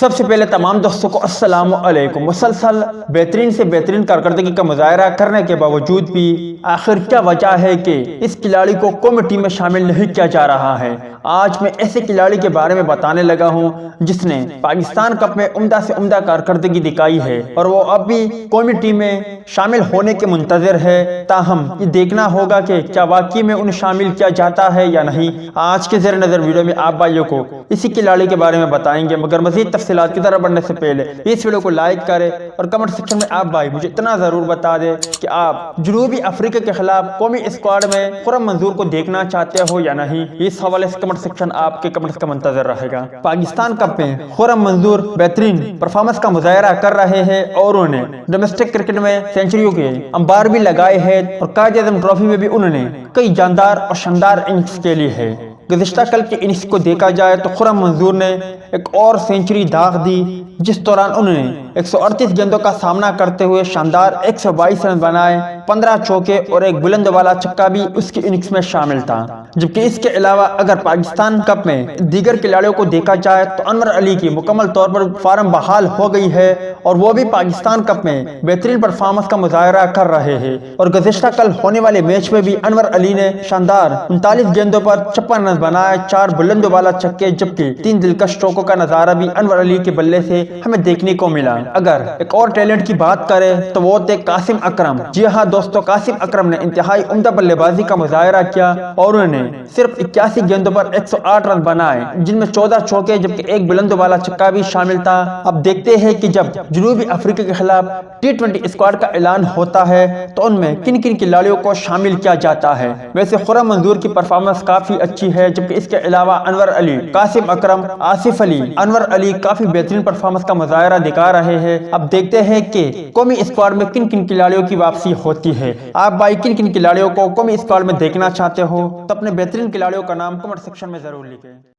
سب سے پہلے تمام دوستوں کو السلام علیکم۔ مسلسل بہترین سے بہترین کارکردگی کا مظاہرہ کرنے کے باوجود بھی آخر کیا وجہ ہے کہ اس کھلاڑی کو قومی ٹیم میں شامل نہیں کیا جا رہا ہے؟ آج میں ایسے کھلاڑی کے بارے میں بتانے لگا ہوں جس نے پاکستان کپ میں عمدہ سے عمدہ کارکردگی دکھائی ہے اور وہ اب بھی قومی ٹیم میں شامل ہونے کے منتظر ہے۔ تاہم یہ دیکھنا ہوگا کہ کیا واقعی میں انہیں شامل کیا جاتا ہے یا نہیں۔ آج کے زیر نظر ویڈیو میں آپ بھائیوں کو اسی کھلاڑی کے بارے میں بتائیں گے، مگر مزید تفصیلات کی طرف بڑھنے سے پہلے اس ویڈیو کو لائک کریں اور کمنٹ سیکشن میں آپ بھائی مجھے اتنا ضرور بتا دیں کہ آپ جنوبی افریقہ کے خلاف قومی اسکواڈ میں خرم منظور کو دیکھنا چاہتے ہو یا نہیں۔ اس حوالے سے کمنٹ سیکشن آپ کے کمنٹس کا منتظر رہے گا۔ پاکستان کپ میں خرم منظور بہترین پرفارمنس کا مظاہرہ کر رہے ہیں اور انہوں نے ڈومیسٹک کرکٹ میں سینچریوں کے انبار بھی لگائے ہیں اور قائد اعظم ٹرافی میں بھی انہوں نے کئی جاندار اور شاندار اننگز کھیلی ہے۔ گزشتہ کل کے اننگز کو دیکھا جائے تو خرم منظور نے ایک اور سینچری داغ دی، جس دوران انہوں نے 138 گیندوں کا سامنا کرتے ہوئے شاندار 122 رن بنائے، 15 چوکے اور ایک بلند والا چھکا بھی اس کی اننگز میں شامل تھا۔ جبکہ اس کے علاوہ اگر پاکستان کپ میں دیگر کھلاڑیوں کو دیکھا جائے تو انور علی کی مکمل طور پر فارم بحال ہو گئی ہے اور وہ بھی پاکستان کپ میں بہترین پرفارمنس کا مظاہرہ کر رہے ہیں اور گزشتہ کل ہونے والے میچ میں بھی انور علی نے شاندار 39 گیندوں پر 56 رن بنائے، 4 بلند والا چھکے، جبکہ 3 دلکش چوکوں کا نظارہ بھی انور علی کے بلے سے ہمیں دیکھنے کو ملا۔ اگر ایک اور ٹیلنٹ کی بات کریں تو وہ تھے قاسم اکرم۔ جی ہاں دوستو، قاسم اکرم نے انتہائی عمدہ بلے بازی کا مظاہرہ کیا اور انہوں نے صرف 81 گیندوں پر 108 رن بنائے، جن میں 14 چوکے جبکہ ایک بلند والا چھکا بھی شامل تھا۔ اب دیکھتے ہیں کہ جب جنوبی افریقہ کے خلاف T20 اسکواڈ کا اعلان ہوتا ہے تو ان میں کن کن کھلاڑیوں کو شامل کیا جاتا ہے۔ ویسے خرم منظور کی پرفارمنس کافی اچھی ہے، جبکہ اس کے علاوہ انور علی، قاسم اکرم، آصف علی، انور علی کافی بہترین پرفارمنس کا مظاہرہ دکھا رہے ہیں۔ اب دیکھتے ہیں کہ قومی اسکواڈ میں کن کن کھلاڑیوں کی واپسی ہوتی ہے۔ آپ بھائی کن کن کھلاڑیوں کو قومی اسکواڈ میں دیکھنا چاہتے ہو تو اپنے بہترین کھلاڑیوں کا نام کمنٹ سیکشن میں ضرور لکھیں۔